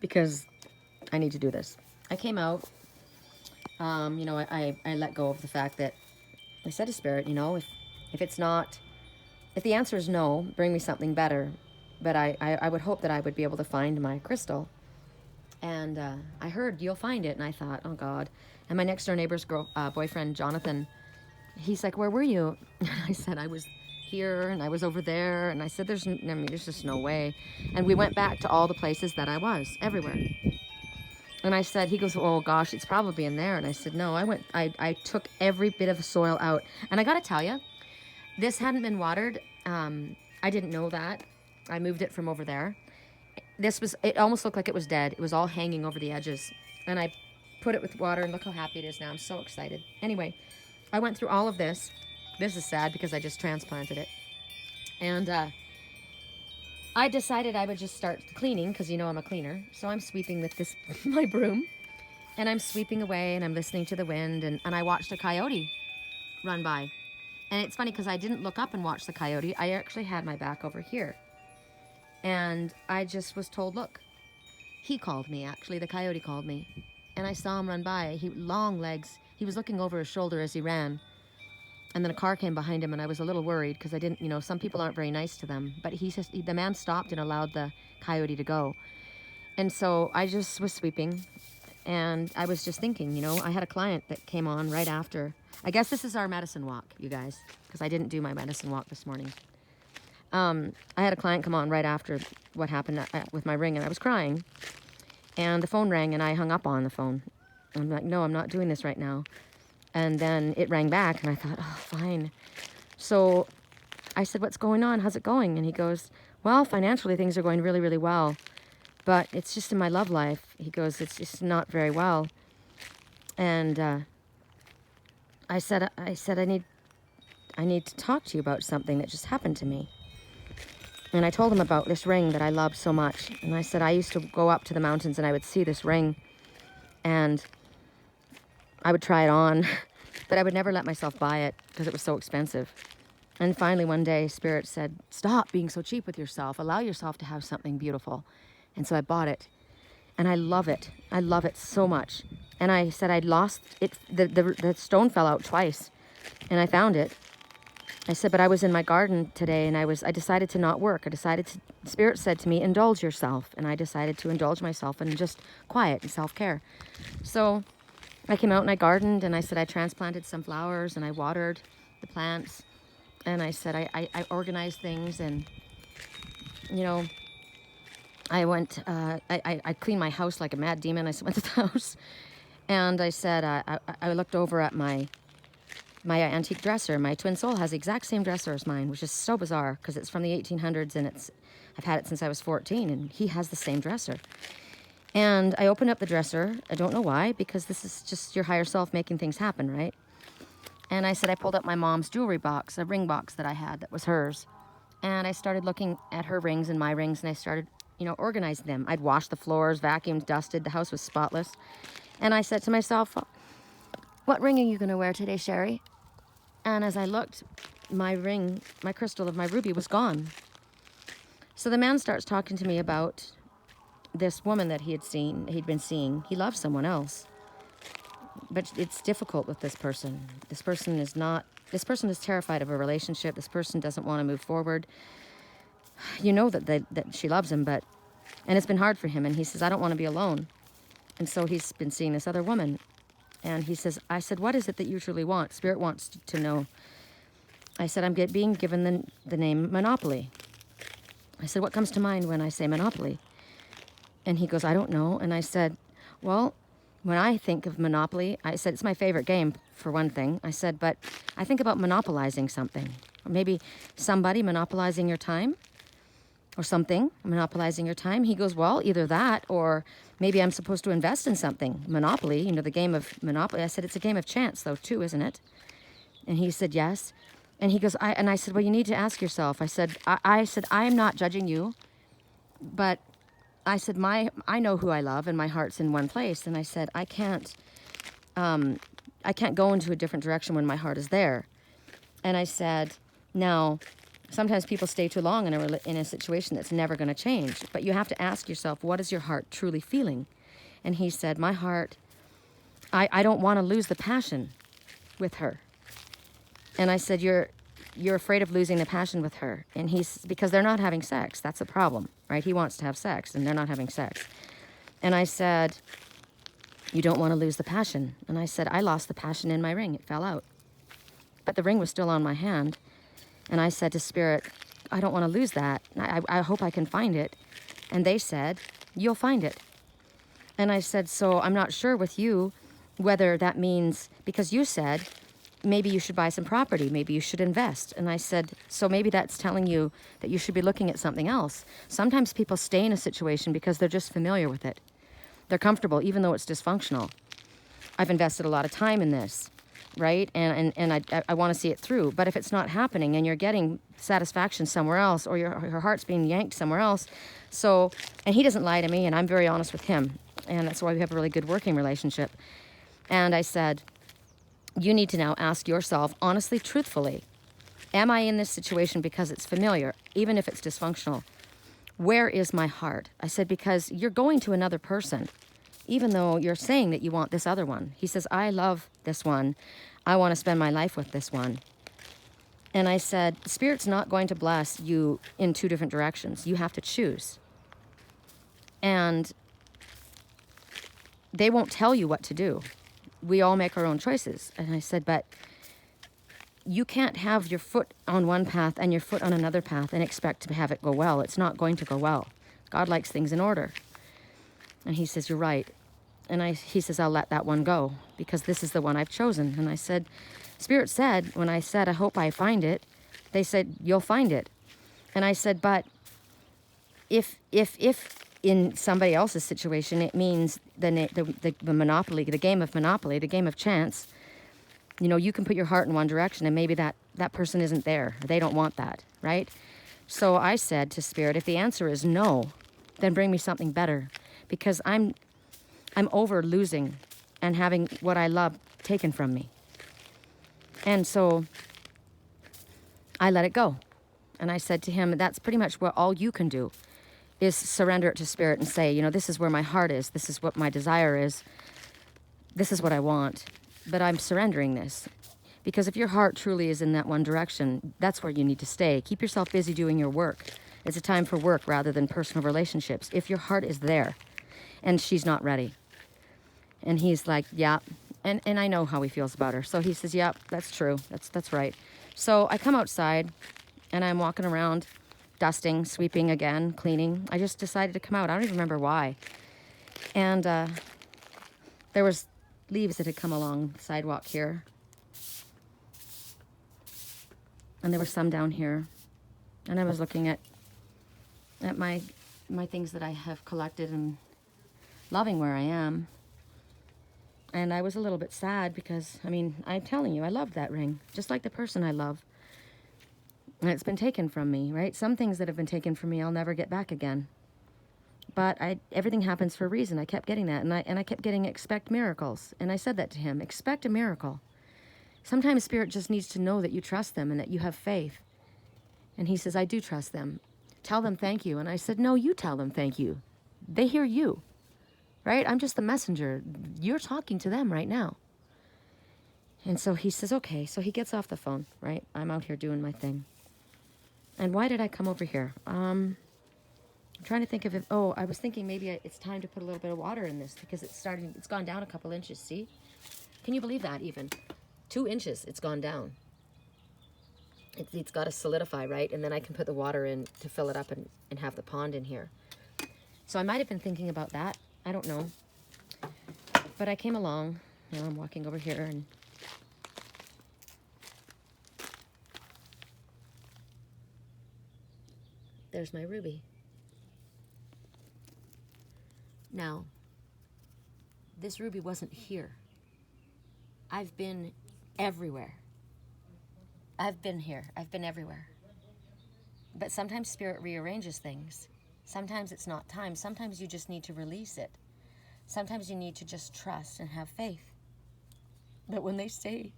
because I need to do this. I came out, you know, I let go of the fact that I said to Spirit, you know, if it's not, if the answer is no, bring me something better. But I would hope that I would be able to find my crystal. And I heard, you'll find it. And I thought, oh, God. And my next door neighbor's boyfriend, Jonathan, he's like, where were you? And I said, I was here and I was over there. And I said, there's just no way. And we went back to all the places that I was, everywhere. And I said, he goes, oh gosh, it's probably in there. And I said, no, I took every bit of the soil out. And I got to tell you, this hadn't been watered. I didn't know that. I moved it from over there. It almost looked like it was dead. It was all hanging over the edges. And I put it with water, and look how happy it is now. I'm so excited. Anyway, I went through all of this. This is sad because I just transplanted it. And I decided I would just start cleaning because, you know, I'm a cleaner. So I'm sweeping with this, my broom. And I'm sweeping away and I'm listening to the wind. And I watched a coyote run by. And it's funny because I didn't look up and watch the coyote. I actually had my back over here. And I just was told, look, he called me, actually. The coyote called me. And I saw him run by. Long legs. He was looking over his shoulder as he ran. And then a car came behind him, and I was a little worried because I didn't, you know, some people aren't very nice to them. But the man stopped and allowed the coyote to go. And so I just was sweeping, and I was just thinking, you know, I had a client that came on right after. I guess this is our medicine walk, you guys, because I didn't do my medicine walk this morning. I had a client come on right after what happened with my ring, and I was crying. And the phone rang, and I hung up on the phone. I'm like, no, I'm not doing this right now. And then it rang back, and I thought, oh, fine. So I said, what's going on? How's it going? And he goes, well, financially, things are going really, really well. But it's just in my love life. He goes, it's just not very well. And I said, I need to talk to you about something that just happened to me. And I told him about this ring that I loved so much. And I said, I used to go up to the mountains, and I would see this ring. And I would try it on, but I would never let myself buy it because it was so expensive. And finally one day, Spirit said, stop being so cheap with yourself. Allow yourself to have something beautiful. And so I bought it. And I love it. I love it so much. And I said I'd lost it. The stone fell out twice. And I found it. I said, but I was in my garden today, and I decided to not work. Spirit said to me, indulge yourself. And I decided to indulge myself in just quiet and self-care. So I came out and I gardened, and I said I transplanted some flowers, and I watered the plants, and I said I organized things, and, you know, I went, I cleaned my house like a mad demon. I went to the house, and I said, I looked over at my antique dresser. My twin soul has the exact same dresser as mine, which is so bizarre because it's from the 1800s, and I've had it since I was 14, and he has the same dresser. And I opened up the dresser. I don't know why, because this is just your higher self making things happen, right? And I said I pulled up my mom's jewelry box, a ring box that I had that was hers. And I started looking at her rings and my rings, and I started, you know, organizing them. I'd washed the floors, vacuumed, dusted. The house was spotless. And I said to myself, what ring are you going to wear today, Sherry? And as I looked, my ring, my crystal of my ruby was gone. So the man starts talking to me about this woman that he'd been seeing. He loves someone else. But it's difficult with this person. This person is terrified of a relationship. This person doesn't want to move forward. You know that she loves him, and it's been hard for him. And he says, I don't want to be alone. And so he's been seeing this other woman. And he says, I said, what is it that you truly want? Spirit wants to know. I said, I'm being given the name Monopoly. I said, what comes to mind when I say Monopoly? And he goes, I don't know. And I said, well, when I think of Monopoly, I said, it's my favorite game, for one thing. I said, but I think about monopolizing something. Or maybe somebody monopolizing your time. Or something monopolizing your time. He goes, well, either that, or maybe I'm supposed to invest in something. Monopoly, you know, the game of Monopoly. I said, it's a game of chance, though, too, isn't it? And he said, yes. And he goes, I said, well, you need to ask yourself. I said, I am not judging you, but I said, I know who I love, and my heart's in one place. And I said, I can't go into a different direction when my heart is there. And I said, now, Sometimes people stay too long in a situation that's never going to change. But you have to ask yourself, what is your heart truly feeling? And he said, my heart, I don't want to lose the passion with her. And I said, you're afraid of losing the passion with her. And because they're not having sex. That's a problem, right? He wants to have sex, and they're not having sex. And I said, you don't want to lose the passion. And I said, I lost the passion in my ring. It fell out. But the ring was still on my hand. And I said to Spirit, I don't want to lose that. I hope I can find it. And they said, you'll find it. And I said, so I'm not sure with you whether that means, because you said, maybe you should buy some property, maybe you should invest. And I said, so maybe that's telling you that you should be looking at something else. Sometimes people stay in a situation because they're just familiar with it. They're comfortable, even though it's dysfunctional. I've invested a lot of time in this, right? And I want to see it through. But if it's not happening and you're getting satisfaction somewhere else, or your heart's being yanked somewhere else, and he doesn't lie to me, and I'm very honest with him. And that's why we have a really good working relationship. And I said, you need to now ask yourself, honestly, truthfully, am I in this situation because it's familiar, even if it's dysfunctional? Where is my heart? I said, because you're going to another person, even though you're saying that you want this other one. He says, I love this one. I want to spend my life with this one. And I said, Spirit's not going to bless you in two different directions. You have to choose. And they won't tell you what to do. We all make our own choices. And I said, but you can't have your foot on one path and your foot on another path and expect to have it go well. It's not going to go well. God likes things in order. And he says, you're right. And he says, I'll let that one go because this is the one I've chosen. And I said, Spirit said, when I said, I hope I find it, they said, you'll find it. And I said, but if in somebody else's situation, it means the monopoly, the game of monopoly, the game of chance. You know, you can put your heart in one direction and maybe that person isn't there. They don't want that, right? So I said to Spirit, if the answer is no, then bring me something better because I'm over losing and having what I love taken from me. And so I let it go. And I said to him, that's pretty much what all you can do is surrender it to Spirit and say, you know, this is where my heart is. This is what my desire is. This is what I want. But I'm surrendering this. Because if your heart truly is in that one direction, that's where you need to stay. Keep yourself busy doing your work. It's a time for work rather than personal relationships. If your heart is there and she's not ready. And he's like, yeah. And I know how he feels about her. So he says, yeah, that's true. That's right. So I come outside and I'm walking around, dusting, sweeping again, cleaning. I just decided to come out. I don't even remember why. And there was leaves that had come along the sidewalk here. And there were some down here. And I was looking at my things that I have collected and loving where I am. And I was a little bit sad because, I mean, I'm telling you, I love that ring. Just like the person I love. And it's been taken from me, right? Some things that have been taken from me, I'll never get back again. But everything happens for a reason. I kept getting that. And I kept getting expect miracles. And I said that to him, expect a miracle. Sometimes Spirit just needs to know that you trust them and that you have faith. And he says, I do trust them. Tell them thank you. And I said, no, you tell them thank you. They hear you, right? I'm just the messenger. You're talking to them right now. And so he says, okay. So he gets off the phone, right? I'm out here doing my thing. And why did I come over here? I'm trying to think of it. Oh, I was thinking maybe it's time to put a little bit of water in this because it's gone down a couple inches, see? Can you believe that even? 2 inches, it's gone down. It's got to solidify, right? And then I can put the water in to fill it up and have the pond in here. So I might have been thinking about that. I don't know. But I came along. You know, I'm walking over here and there's my ruby. Now, this ruby wasn't here. I've been everywhere. I've been here. I've been everywhere. But sometimes Spirit rearranges things. Sometimes it's not time. Sometimes you just need to release it. Sometimes you need to just trust and have faith. But when they say,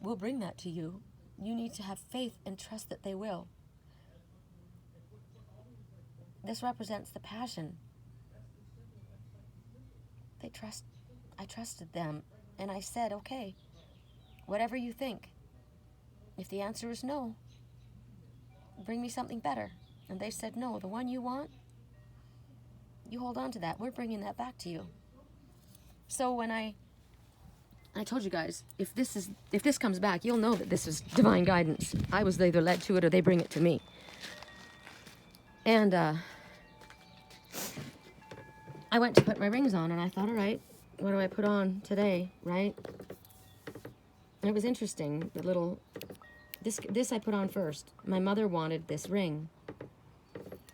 we'll bring that to you, you need to have faith and trust that they will. This represents the passion. I trusted them, and I said, okay, whatever you think. If the answer is no, bring me something better. And they said, no, the one you want, you hold on to that. We're bringing that back to you. So when I told you guys, if this comes back, you'll know that this is divine guidance. I was either led to it or they bring it to me. And I went to put my rings on, and I thought, all right, what do I put on today, right? And it was interesting, the little, this I put on first. My mother wanted this ring.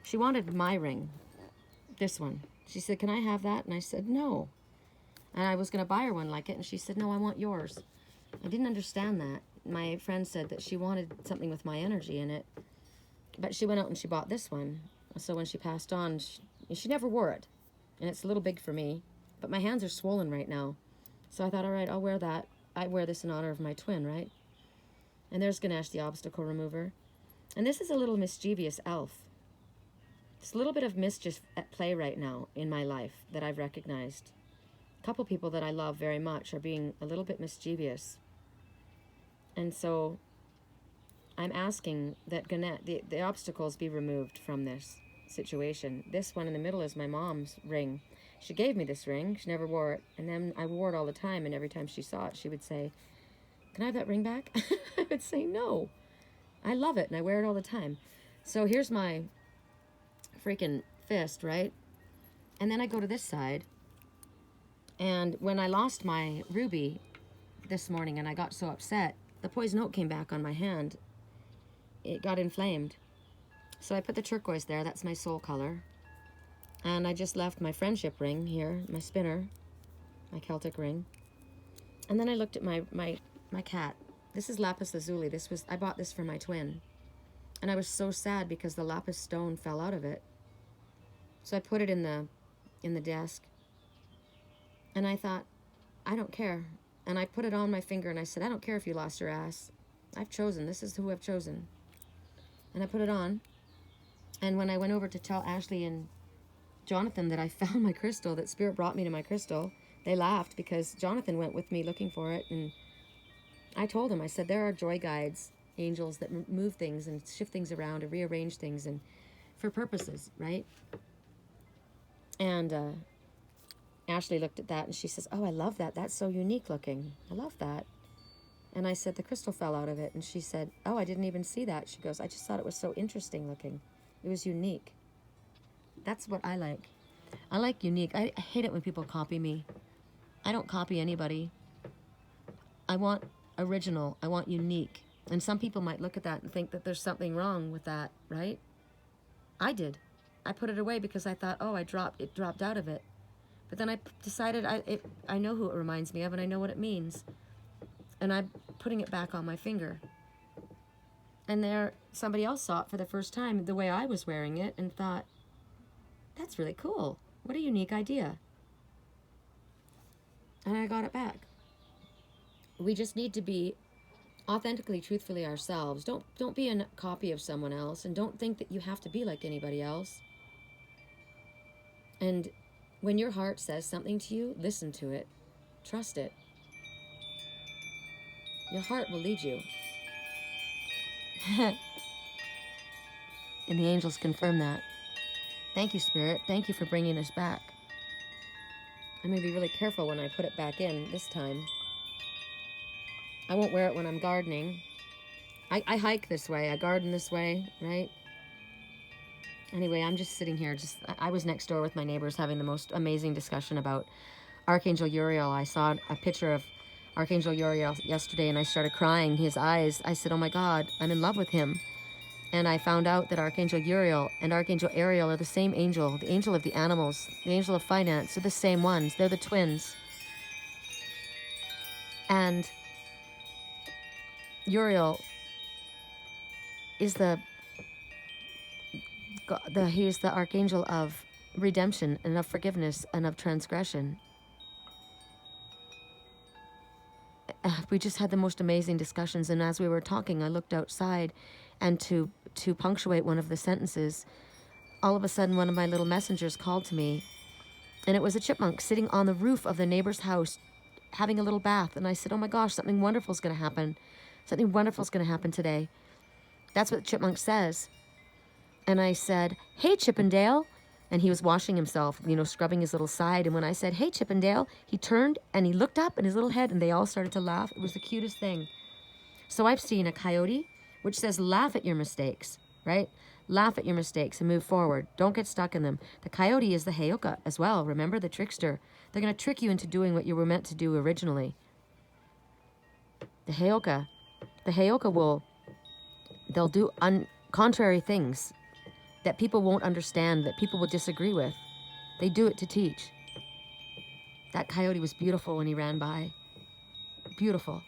She wanted my ring, this one. She said, can I have that? And I said, no. And I was going to buy her one like it, and she said, no, I want yours. I didn't understand that. My friend said that she wanted something with my energy in it, but she went out and she bought this one. So when she passed on, she never wore it, and it's a little big for me, but my hands are swollen right now. So I thought, all right, I'll wear that. I wear this in honor of my twin, right? And there's Ganesh, the obstacle remover. And this is a little mischievous elf. There's a little bit of mischief at play right now in my life that I've recognized. A couple people that I love very much are being a little bit mischievous. And so I'm asking that the obstacles be removed from this situation. This one in the middle is my mom's ring. She gave me this ring. She never wore it. And then I wore it all the time. And every time she saw it, she would say, can I have that ring back? I would say, no. I love it. And I wear it all the time. So here's my freaking fist, right? And then I go to this side. And when I lost my ruby this morning and I got so upset, the poison oak came back on my hand. It got inflamed. So I put the turquoise there. That's my soul color. And I just left my friendship ring here, my spinner, my Celtic ring. And then I looked at my cat. This is lapis lazuli. I bought this for my twin. And I was so sad because the lapis stone fell out of it. So I put it in the desk. And I thought, I don't care. And I put it on my finger and I said, I don't care if you lost your ass. I've chosen. This is who I've chosen. And I put it on. And when I went over to tell Ashley and Jonathan that I found my crystal, that Spirit brought me to my crystal, they laughed because Jonathan went with me looking for it. And I told him, I said, there are joy guides, angels that move things and shift things around and rearrange things and for purposes, right? And Ashley looked at that and she says, oh, I love that. That's so unique looking. I love that. And I said, the crystal fell out of it. And she said, oh, I didn't even see that. She goes, I just thought it was so interesting looking. It was unique. That's what I like. I like unique. I hate it when people copy me. I don't copy anybody. I want original. I want unique. And some people might look at that and think that there's something wrong with that, right? I did. I put it away because I thought, oh, it dropped out of it. But then I decided I know who it reminds me of and I know what it means. And I'm putting it back on my finger. And there, somebody else saw it for the first time the way I was wearing it and thought, that's really cool. What a unique idea. And I got it back. We just need to be authentically, truthfully ourselves. Don't be a copy of someone else, and don't think that you have to be like anybody else. And when your heart says something to you, listen to it. Trust it. Your heart will lead you. And the angels confirm that. Thank you, Spirit. Thank you for bringing us back. I'm going to be really careful when I put it back in this time. I won't wear it when I'm gardening. I hike this way. I garden this way, right? Anyway, I'm just sitting here. I was next door with my neighbors having the most amazing discussion about Archangel Uriel. I saw a picture of Archangel Uriel yesterday and I started crying. His eyes, I said, oh my God, I'm in love with him. And I found out that Archangel Uriel and Archangel Ariel are the same angel, the angel of the animals, the angel of finance. They're the same ones. They're the twins. And Uriel is he's the archangel of redemption and of forgiveness and of transgression. we just had the most amazing discussions. And as we were talking, I looked outside, and to punctuate one of the sentences, all of a sudden one of my little messengers called to me, and it was a chipmunk sitting on the roof of the neighbor's house having a little bath. And I said, oh my gosh, something wonderful is going to happen. Something wonderful is going to happen today. That's what the chipmunk says. And I said, hey, Chippendale. And he was washing himself, you know, scrubbing his little side. And when I said, hey, Chippendale, he turned and he looked up in his little head, and they all started to laugh. It was the cutest thing. So I've seen a coyote, which says, laugh at your mistakes, right? Laugh at your mistakes and move forward. Don't get stuck in them. The coyote is the heyoka as well. Remember, the trickster. They're going to trick you into doing what you were meant to do originally. The heyoka will, they'll do contrary things that people won't understand, that people will disagree with. They do it to teach. That coyote was beautiful when he ran by. Beautiful.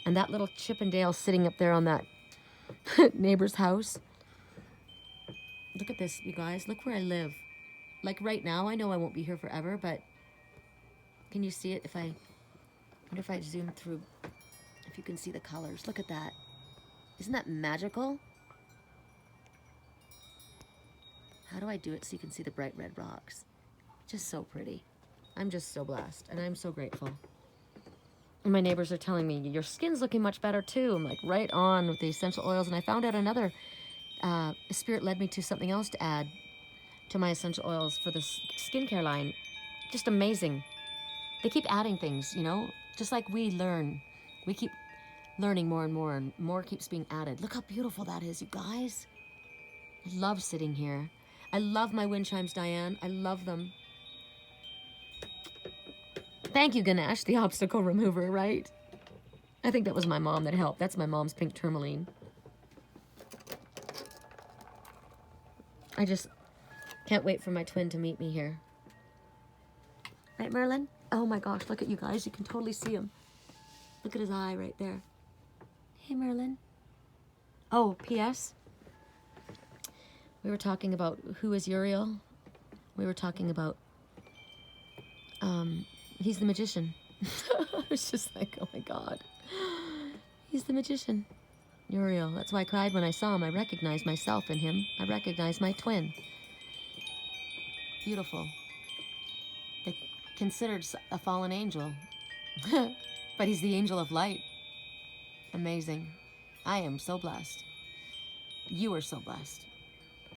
And that little Chippendale sitting up there on that neighbor's house. Look at this, you guys. Look where I live. Like right now, I know I won't be here forever, but can you see it? I wonder if I zoom through, if you can see the colors. Look at that. Isn't that magical? How do I do it so you can see the bright red rocks? Just so pretty. I'm just so blessed, and I'm so grateful. And my neighbors are telling me, your skin's looking much better too. I'm like, right on with the essential oils. And I found out another, spirit led me to something else to add to my essential oils for this skincare line. Just amazing. They keep adding things, you know, just like we learn. We keep learning more and more keeps being added. Look how beautiful that is, you guys. I love sitting here. I love my wind chimes, Diane. I love them. Thank you, Ganesh, the obstacle remover, right? I think that was my mom that helped. That's my mom's pink tourmaline. I just can't wait for my twin to meet me here. Right, Merlin? Oh my gosh, look at you guys. You can totally see him. Look at his eye right there. Hey, Merlin. Oh, P.S. We were talking about who is Uriel. We were talking about, he's the magician. I was just like, oh my God. He's the magician. Uriel. That's why I cried when I saw him. I recognized myself in him. I recognized my twin. Beautiful. They considered a fallen angel. But he's the angel of light. Amazing. I am so blessed. You are so blessed.